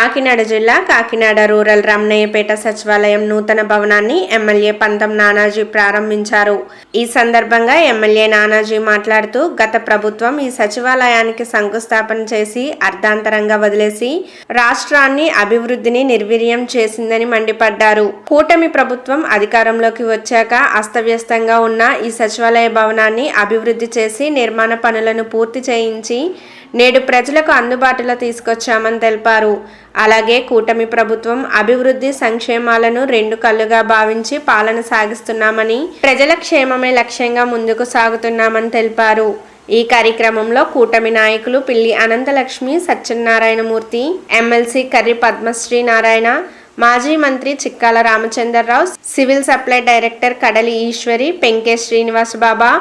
కాకినాడ జిల్లా కాకినాడ రూరల్ రమణయ్యపేట సచివాలయం నూతన భవనాన్ని ఎమ్మెల్యే పంతం నానాజీ ప్రారంభించారు. ఈ సందర్భంగా ఎమ్మెల్యే నానాజీ మాట్లాడుతూ గత ప్రభుత్వం ఈ సచివాలయానికి శంకుస్థాపన చేసి అర్ధాంతరంగా వదిలేసి రాష్ట్రాన్ని అభివృద్ధిని నిర్వీర్యం చేసిందని మండిపడ్డారు. కూటమి ప్రభుత్వం అధికారంలోకి వచ్చాక అస్తవ్యస్తంగా ఉన్న ఈ సచివాలయ భవనాన్ని అభివృద్ధి చేసి నిర్మాణ పనులను పూర్తి చేయించి నేడు ప్రజలకు అందుబాటులో తీసుకొచ్చామని తెలిపారు. అలాగే కూటమి ప్రభుత్వం అభివృద్ధి సంక్షేమాలను రెండు కళ్ళుగా భావించి పాలన సాగిస్తున్నామని, ప్రజల క్షేమమే లక్ష్యంగా ముందుకు సాగుతున్నామని తెలిపారు. ఈ కార్యక్రమంలో కూటమి నాయకులు పిల్లి అనంతలక్ష్మి, సత్యనారాయణమూర్తి, ఎమ్మెల్సీ కర్రి పద్మశ్రీ నారాయణ, మాజీ మంత్రి Chikkala Ramachandrarao, civil supply director Kadali Eswari, Penke Srinivas బాబా,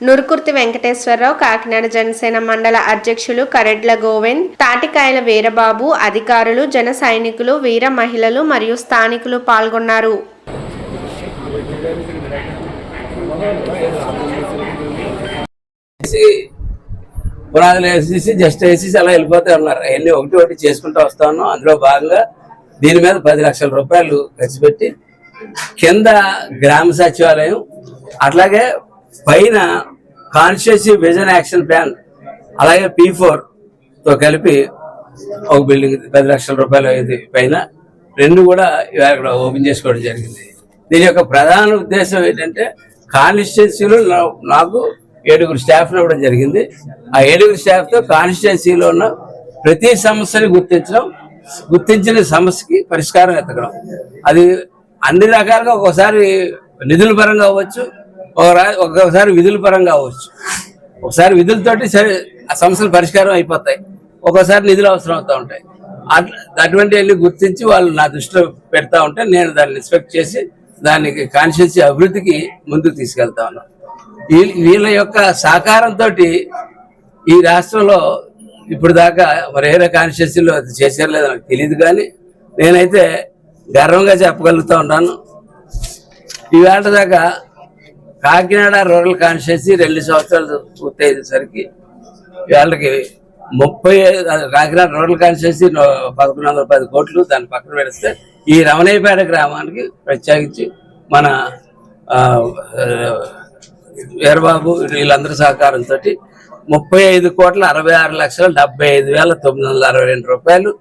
నురుకుర్తి వెంకటేశ్వరరావు, కాకినాడ జనసేన మండల అధ్యక్షులు కరెడ్ల గోవింద్, తాటికాయల వీరబాబు, అధికారులు, జన సైనికులు, వీర మహిళలు మరియు స్థానికులు పాల్గొన్నారు. పునాదులు వేసేసి జస్ట్ వేసేసి అలా వెళ్ళిపోతే ఉన్నారు. అవన్నీ ఒకటి ఒకటి చేసుకుంటూ వస్తాను. అందులో భాగంగా దీని మీద 10 లక్షల రూపాయలు ఖర్చు పెట్టి కింద గ్రామ సచివాలయం, అట్లాగే పైన కాన్స్టిట్యూన్సీ విజన్ యాక్షన్ ప్లాన్, అలాగే P4తో కలిపి ఒక బిల్డింగ్ 10 లక్షల రూపాయలు అయింది. పైన రెండు కూడా ఇక్కడ ఓపెన్ చేసుకోవడం జరిగింది. దీని యొక్క ప్రధాన ఉద్దేశం ఏంటంటే కాన్స్టిట్యూన్సీలో నాకు 7 స్టాఫ్ను ఇవ్వడం జరిగింది. ఆ 7 స్టాఫ్తో కాన్స్టిట్యూన్సీలో ఉన్న ప్రతి సమస్యని గుర్తించిన సమస్యకి పరిష్కారం ఎత్తగడం. అది అన్ని రకాలుగా ఒక్కోసారి నిధుల పరంగా అవ్వచ్చు, ఒక్కొక్కసారి విధుల పరంగా అవ్వచ్చు. ఒకసారి విధులతోటి సరే ఆ సమస్యలు పరిష్కారం అయిపోతాయి, ఒక్కోసారి నిధులు అవసరం అవుతూ ఉంటాయి. అటువంటివన్నీ గుర్తించి వాళ్ళు నా దృష్టిలో పెడతా ఉంటే నేను దాన్ని ఇన్స్పెక్ట్ చేసి దానికి కాన్స్టిట్యూన్సీ అభివృద్ధికి ముందుకు తీసుకెళ్తా ఉన్నాను. వీళ్ళ యొక్క సహకారంతో ఈ రాష్ట్రంలో ఇప్పుడు దాకా మరి ఏ కాన్స్టిట్యూన్సీలో చేశారు లేదో నాకు తెలియదు, కానీ నేనైతే గర్వంగా చెప్పగలుగుతూ ఉన్నాను. ఈవేళ దాకా కాకినాడ రూరల్ కాన్స్టిట్యూన్సీ 2 సంవత్సరాలు పూర్తయ్యేసరికి వాళ్ళకి 35 కాకినాడ రూరల్ కాన్స్టిట్యూన్సీ 1110 కోట్లు దాన్ని పక్కన పెడితే ఈ రమణయ్యపేట గ్రామానికి ప్రత్యేకించి మన వీరబాబు వీళ్ళందరి సహకారంతో 35,66,75,962 రూపాయలు